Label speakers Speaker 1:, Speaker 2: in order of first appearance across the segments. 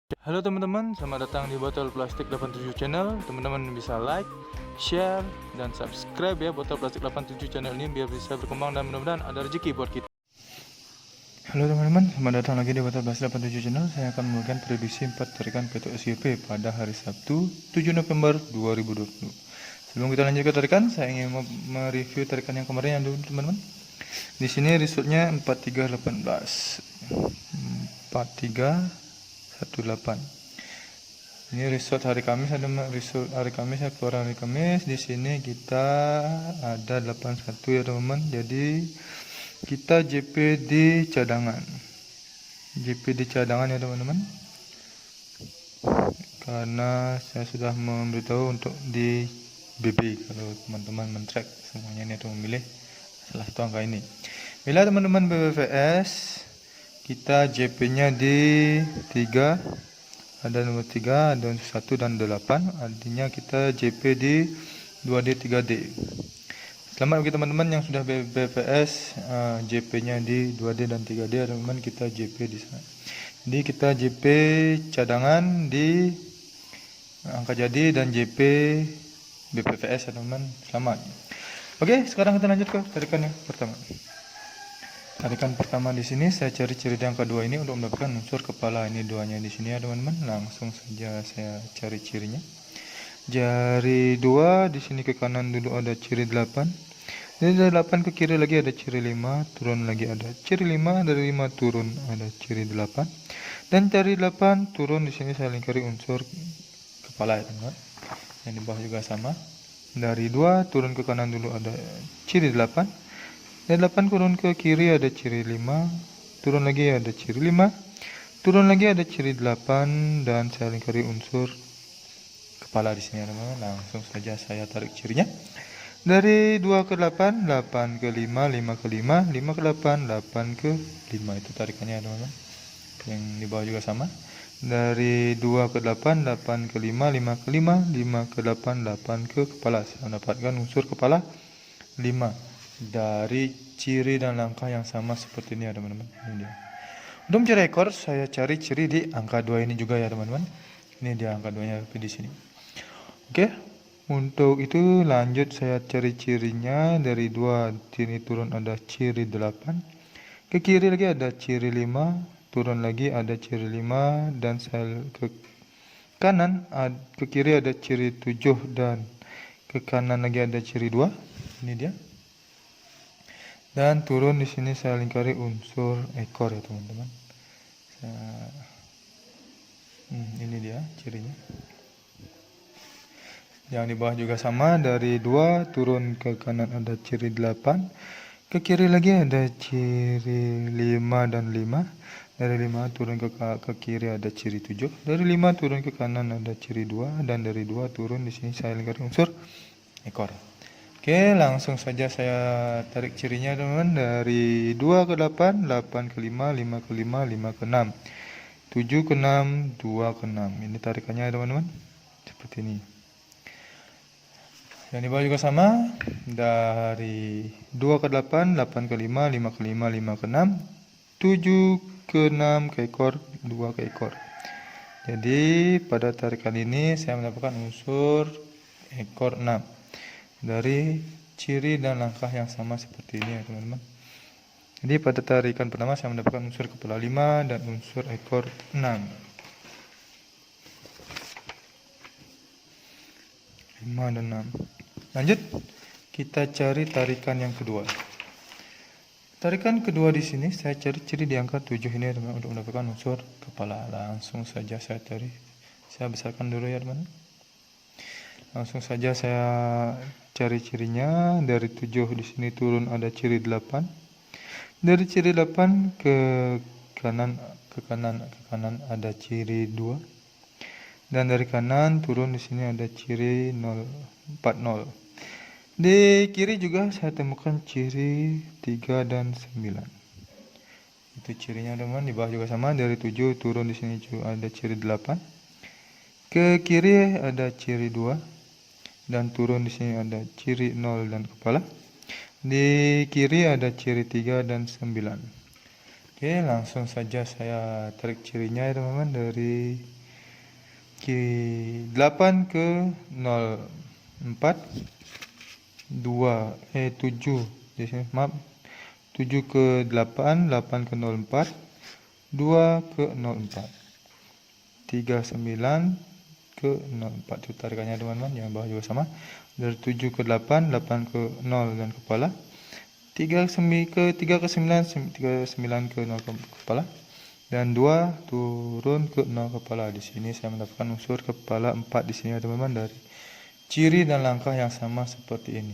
Speaker 1: Halo teman-teman, selamat datang di Botol Plastik 87 Channel. Teman-teman bisa like, share, dan subscribe ya Botol Plastik 87 Channel ini biar bisa berkembang dan mudah-mudahan ada rezeki buat kita. Halo teman-teman, selamat datang lagi di Botol Plastik 87 Channel. Saya akan membagikan prediksi 4 tarikan PTOSYP pada hari Sabtu 7 November 2020. Sebelum kita lanjut ke tarikan, saya ingin mereview tarikan yang kemarin yang dulu teman-teman. Di sini resultnya 4318. 4318. Ini result hari Kamis, ada result hari Kamis ya, keluar hari Kamis. Di sini kita ada 81 ya teman-teman. Jadi kita JP di cadangan. JP di cadangan ya teman-teman. Karena saya sudah memberitahu untuk di BB kalau teman-teman men-track semuanya ini atau memilih salah satu angka ini. Bila teman-teman BBVS kita JP-nya di 3, ada nomor 3, ada 1 dan 8, artinya kita JP di 2D 3D. Selamat bagi teman-teman yang sudah BPS JP-nya di 2D dan 3D, teman-teman kita JP di sana. Jadi kita JP cadangan di angka jadi dan JP BPPS teman-teman. Selamat. Oke, sekarang kita lanjut ke tarikan yang pertama. Tarikan pertama di sini saya cari ciri yang kedua ini untuk mendapatkan unsur kepala. Ini duanya di sini ya teman-teman. Langsung saja saya cari cirinya. Jari 2 di sini ke kanan dulu ada ciri 8. Dari 8 ke kiri lagi ada ciri 5, turun lagi ada ciri 5, dari 5 turun ada ciri 8. Dan dari 8 turun di sini saya lingkari unsur kepala ya teman-teman. Yang di bawah juga sama. Dari 2 turun ke kanan dulu ada ciri 8. Dan 8 turun ke kiri ada ciri 5, turun lagi ada ciri 5, turun lagi ada ciri 8, dan saya lingkari unsur kepala di sini teman-teman. Langsung saja saya tarik cirinya. Dari 2 ke 8, 8 ke 5, 5 ke 5, 5 ke 8, 8 ke 5. Itu tarikannya teman-teman. Yang di bawah juga sama. Dari 2 ke 8, 8 ke 5, 5 ke 5, 5 ke 8, 8 ke kepala. Saya mendapatkan unsur kepala 5. Dari ciri dan langkah yang sama seperti ini ya teman-teman. Ini dia. Untuk mencari ekor saya cari ciri di angka 2 ini juga ya teman-teman. Ini dia angka 2 nya di sini. Oke. Untuk itu lanjut saya cari cirinya. Dari 2 sini turun ada ciri 8. Ke kiri lagi ada ciri 5, turun lagi ada ciri 5, dan saya ke kanan ke kiri ada ciri 7, dan ke kanan lagi ada ciri 2. Ini dia. Dan turun di sini saya lingkari unsur ekor ya teman-teman. Ini dia cirinya. Yang di bawah juga sama, dari 2 turun ke kanan ada ciri 8. Ke kiri lagi ada ciri 5 dan 5. Dari 5 turun ke kiri ada ciri 7. Dari 5 turun ke kanan ada ciri 2. Dan dari 2 turun di sini saya lingkari unsur ekor. Oke, langsung saja saya tarik cirinya teman-teman. Dari 2 ke 8, 8 ke 5, 5 ke 5, 5 ke 6, 7 ke 6, 2 ke 6. Ini tarikannya teman-teman. Seperti ini. Yang di bawah juga sama. Dari 2 ke 8, 8 ke 5, 5 ke 5, 5 ke 6, 7 ke 6 ke ekor, 2 ke ekor. Jadi pada tarikan ini saya mendapatkan unsur ekor 6. Dari ciri dan langkah yang sama seperti ini ya teman-teman. Jadi pada tarikan pertama saya mendapatkan unsur kepala 5 dan unsur ekor 6. 5 dan 6. Lanjut kita cari tarikan yang kedua. Tarikan kedua di sini saya cari ciri di angka 7 ini teman-teman untuk mendapatkan unsur kepala. Langsung saja saya tarik. Saya besarkan dulu ya teman-teman. Langsung saja saya cari cirinya. Dari 7 di sini turun ada ciri 8. Dari ciri 8 ke kanan ada ciri 2. Dan dari kanan turun di sini ada ciri 040. Di kiri juga saya temukan ciri 3 dan 9. Itu cirinya teman-teman. Di bawah juga sama. Dari 7 turun di sini juga ada ciri 8. Ke kiri ada ciri 2. Dan turun di sini ada ciri 0 dan kepala. Di kiri ada ciri 3 dan 9. Oke, langsung saja saya tarik cirinya ya teman-teman. Dari 8 ke 04, 7 di sini, maaf, 7 ke 8, 8 ke 04, 2 ke 04, 39 ke 04. Itu tarikannya teman-teman, yang bawah juga sama. Dari 7 ke 8, 8 ke 0 dan kepala. 3 ke 9, 9 ke 0 ke kepala. Dan 2 turun ke 0 kepala. Di sini saya mendapatkan unsur kepala 4 di sini ya teman-teman, dari ciri dan langkah yang sama seperti ini.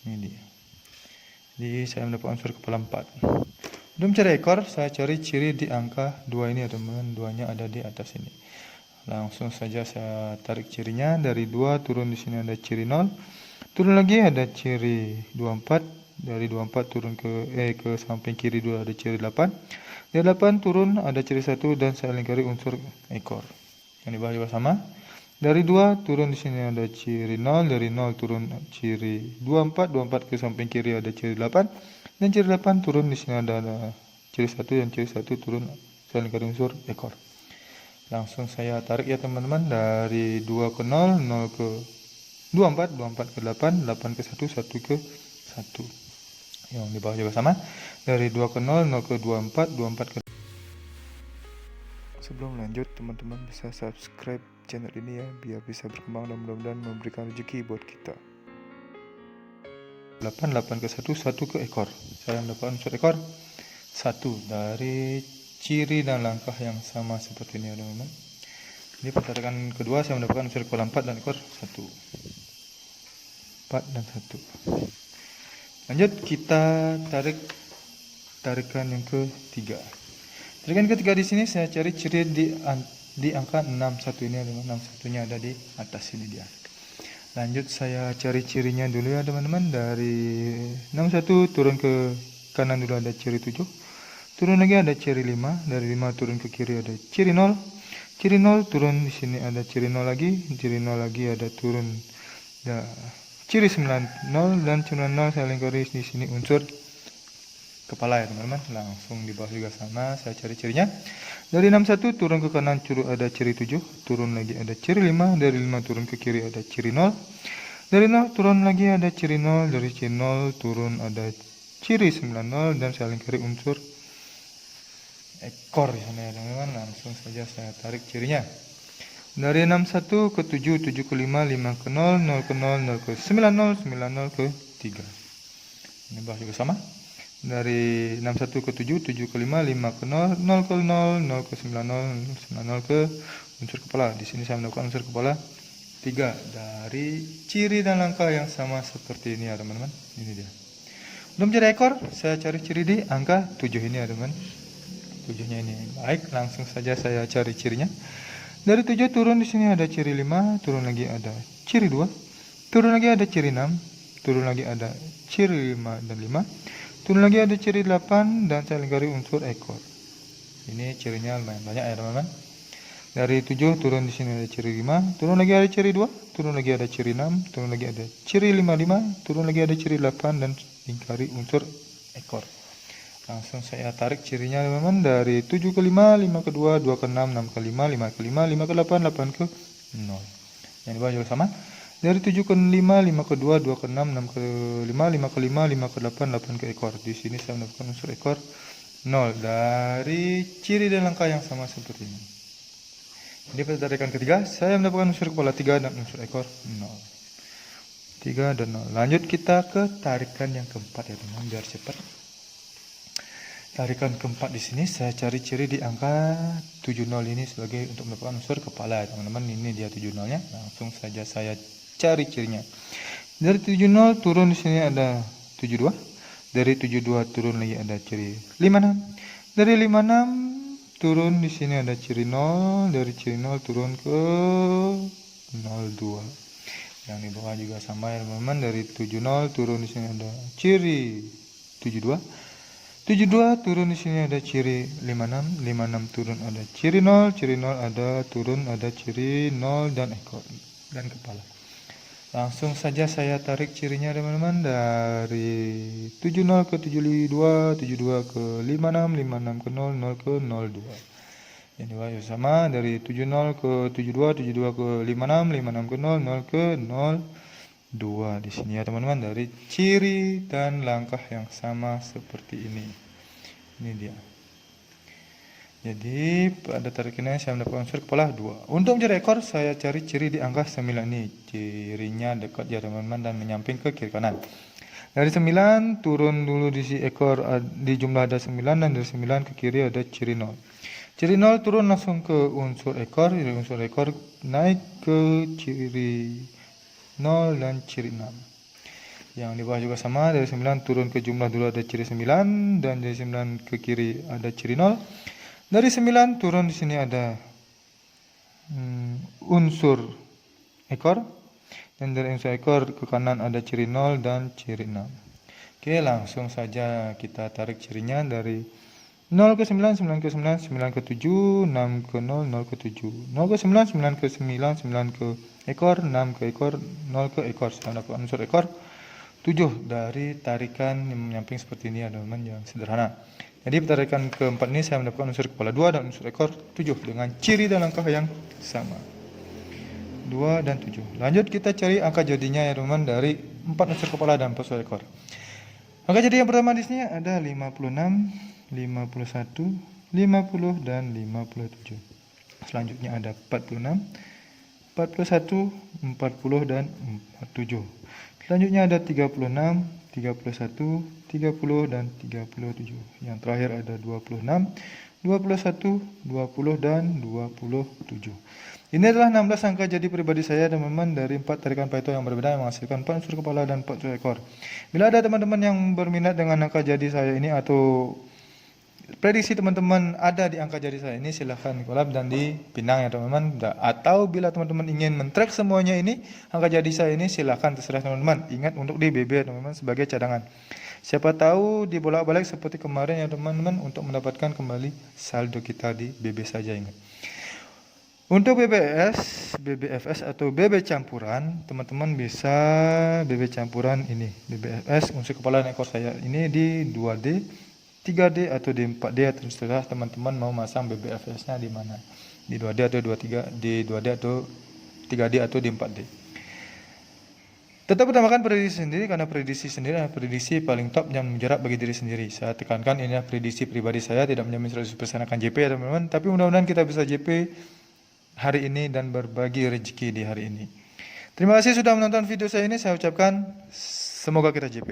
Speaker 1: Ini dia. Jadi saya mendapatkan unsur kepala 4. Untuk mencari ekor, saya cari ciri di angka 2 ini ya teman-teman. 2-nya ada di atas ini. Langsung saja saya tarik cirinya. Dari 2 turun di sini ada ciri 0. Turun lagi ada ciri 24. Dari 24 turun ke samping kiri 2 ada ciri 8. Dari 8 turun ada ciri 1 dan saya lingkari unsur ekor. Yang di bawah juga sama. Dari 2 turun di sini ada ciri 0. Dari 0 turun ciri 24. 24 ke samping kiri ada ciri 8. Dan ciri 8 turun di sini ada ciri 1 dan ciri 1 turun saya lingkari unsur ekor. Langsung saya tarik ya teman-teman, dari 2 ke 0, 0 ke 24, 24 ke 8, 8 ke 1, 1 ke 1. Yang di bawah juga sama. Dari 2 ke 0, 0 ke 24, 24 ke. Sebelum lanjut, teman-teman bisa subscribe channel ini ya, biar bisa berkembang dan mudah-mudahan memberikan rezeki buat kita. 8, 8 ke 1, 1 ke ekor. Saya mendapatkan unsur ekor 1 dari ciri dan langkah yang sama seperti ini ya teman-teman. Ini pertarikan kedua, saya mendapatkan unsur kepala 4 dan ekor 1. 4 dan 1. Lanjut kita tarik tarikan yang ketiga. Tarikan ketiga di sini saya cari ciri di angka 61 ini ya teman-teman. 61-nya ada di atas ini dia. Lanjut saya cari cirinya dulu ya teman-teman. Dari 61 turun ke kanan dulu ada ciri 7. Turun lagi ada ciri 5. Dari 5 turun ke kiri ada ciri 0. Ciri 0 turun di sini ada ciri 0 lagi. Ciri 0 lagi ada turun. Ciri 9, 0 dan 90 saya lingkari di sini unsur kepala ya teman-teman. Langsung di bawah juga sama, saya cari cirinya. Dari 61 turun ke kanan ada ciri 7, turun lagi ada ciri 5, dari 5 turun ke kiri ada ciri 0. Dari 0 turun lagi ada ciri 0, dari ciri 0 turun ada ciri 90 dan saya lingkari unsur ekor di sana ya teman-teman. Langsung saja saya tarik cirinya. Dari 61 ke 7, 7 ke 5, 5 ke 0, 0 ke 0, 0 ke 90, 90 ke 3. Ini bawah juga sama. Dari 61 ke 7, 7 ke 5, 5 ke 0, 0 ke 0, 0 ke 90, 90 ke unsur kepala. Di sini saya mendapatkan unsur kepala 3 dari ciri dan langkah yang sama seperti ini ya teman-teman. Ini dia. Belum jadi ekor, saya cari ciri di angka 7 ini ya teman. 7-nya ini. Baik, langsung saja saya cari cirinya. Dari 7 turun di sini ada ciri 5, turun lagi ada ciri 2, turun lagi ada ciri 6, turun lagi ada ciri 5 dan 5, turun lagi ada ciri 8 dan saya lingkari unsur ekor. Ini cirinya lumayan banyak ya teman-teman. Dari 7 turun di sini ada ciri 5, turun lagi ada ciri 2, turun lagi ada ciri 6, turun lagi ada ciri 55, turun lagi ada ciri 8 dan lingkari unsur ekor. Langsung saya tarik cirinya teman-teman. Dari 7 ke 5, 5 ke 2, 2 ke 6, 6 ke 5, 5 ke 5, 5 ke 8, 8 ke 0. Yang di bawah juga sama. Dari 7 ke 5, 5 ke 2, 2 ke 6, 6 ke 5, 5 ke 5, 5 ke 8, 8 ke ekor. Di sini saya mendapatkan unsur ekor 0 dari ciri dan langkah yang sama seperti ini. Jadi pada tarikan ketiga, saya mendapatkan unsur kepala 3 dan unsur ekor 0. 3 dan 0. Lanjut kita ke tarikan yang keempat ya teman-teman, biar cepat. Tarikan keempat di sini saya cari ciri di angka 70 ini sebagai untuk mendapatkan unsur kepala ya teman-teman. Ini dia 70-nya. Langsung saja saya cari cirinya. Dari 70 turun di sini ada 72. Dari 72 turun lagi ada ciri 56. Dari 56 turun di sini ada ciri 0. Dari ciri 0 turun ke 02. Yang di bawah juga sama ya teman-teman. Dari 70 turun di sini ada ciri 72. 72 turun di sini ada ciri 56, 56 turun ada ciri 0, ciri 0 ada turun ada ciri 0 dan ekor dan kepala. Langsung saja saya tarik cirinya teman-teman. Dari 70 ke 72, 72 ke 56, 56 ke 0, 0 ke 02. Yang di bawah sama dari 70 ke 72, 72 ke 56, 56 ke 0, 0 ke 02. Di sini ya teman-teman, dari ciri dan langkah yang sama seperti ini. Ini dia. Jadi pada tarikannya saya mendapat unsur kepala 2. Untuk mencari ekor saya cari ciri di angka 9 ini. Cirinya dekat ya teman-teman dan menyamping ke kiri kanan. Dari 9 turun dulu di si ekor, di jumlah ada 9, dan dari 9 ke kiri ada ciri 0. Ciri 0 turun langsung ke unsur ekor, dari unsur ekor naik ke ciri 0 dan ciri 6. Yang di bawah juga sama, dari 9 turun ke jumlah dulu ada ciri 9, dan dari 9 ke kiri ada ciri 0. Dari 9 turun di sini ada unsur ekor, dan dari unsur ekor ke kanan ada ciri 0 dan ciri 6. Oke, langsung saja kita tarik cirinya dari 0 ke 9, 9 ke 9, 9 ke 7, 6 ke 0, 0 ke 7. 0 ke 9, 9 ke 9, 9 ke ekor, 6 ke ekor, 0 ke ekor. Saya dapat unsur ekor 7 dari tarikan yang menyamping seperti ini ya teman-teman, yang sederhana. Jadi tarikan keempat ini saya mendapatkan unsur kepala 2 dan unsur ekor 7 dengan ciri dan langkah yang sama. 2 dan 7. Lanjut kita cari angka jadinya ya teman-teman, dari 4 unsur kepala dan 4 unsur ekor. Angka jadi yang pertama di sini ada 56, 51, 50 dan 57. Selanjutnya ada 46, 41, 40 dan 47. Selanjutnya ada 36, 31, 30 dan 37. Yang terakhir ada 26, 21, 20 dan 27. Ini adalah 16 angka jadi pribadi saya teman-teman, dari 4 tarikan Pareto yang berbeda yang menghasilkan 4 unsur kepala dan 4 unsur ekor. Bila ada teman-teman yang berminat dengan angka jadi saya ini, atau prediksi teman-teman ada di angka jadi saya ini, silahkan collab dan dipinang ya teman-teman. Atau bila teman-teman ingin men-track semuanya ini, angka jadi saya ini, silahkan terserah teman-teman. Ingat untuk di BB ya teman-teman, sebagai cadangan. Siapa tahu dibolak-balik seperti kemarin ya teman-teman, untuk mendapatkan kembali saldo kita di BB saja, ingat. Untuk BBS, BBFS atau BB campuran, teman-teman bisa BB campuran ini. BBFS unsur kepala dan ekor saya ini di 2D, 3D atau di 4D, atau setelah teman-teman mau masang BBFS-nya di mana. Di 2D atau 23, di 2D atau 3D atau di 4D. Tetap utamakan prediksi sendiri, karena prediksi sendiri adalah prediksi paling top yang menjerat bagi diri sendiri. Saya tekankan ini adalah prediksi pribadi saya, tidak menjamin 100% akan JP ya teman-teman, tapi mudah-mudahan kita bisa JP hari ini dan berbagi rezeki di hari ini. Terima kasih sudah menonton video saya ini. Saya ucapkan semoga kita JP.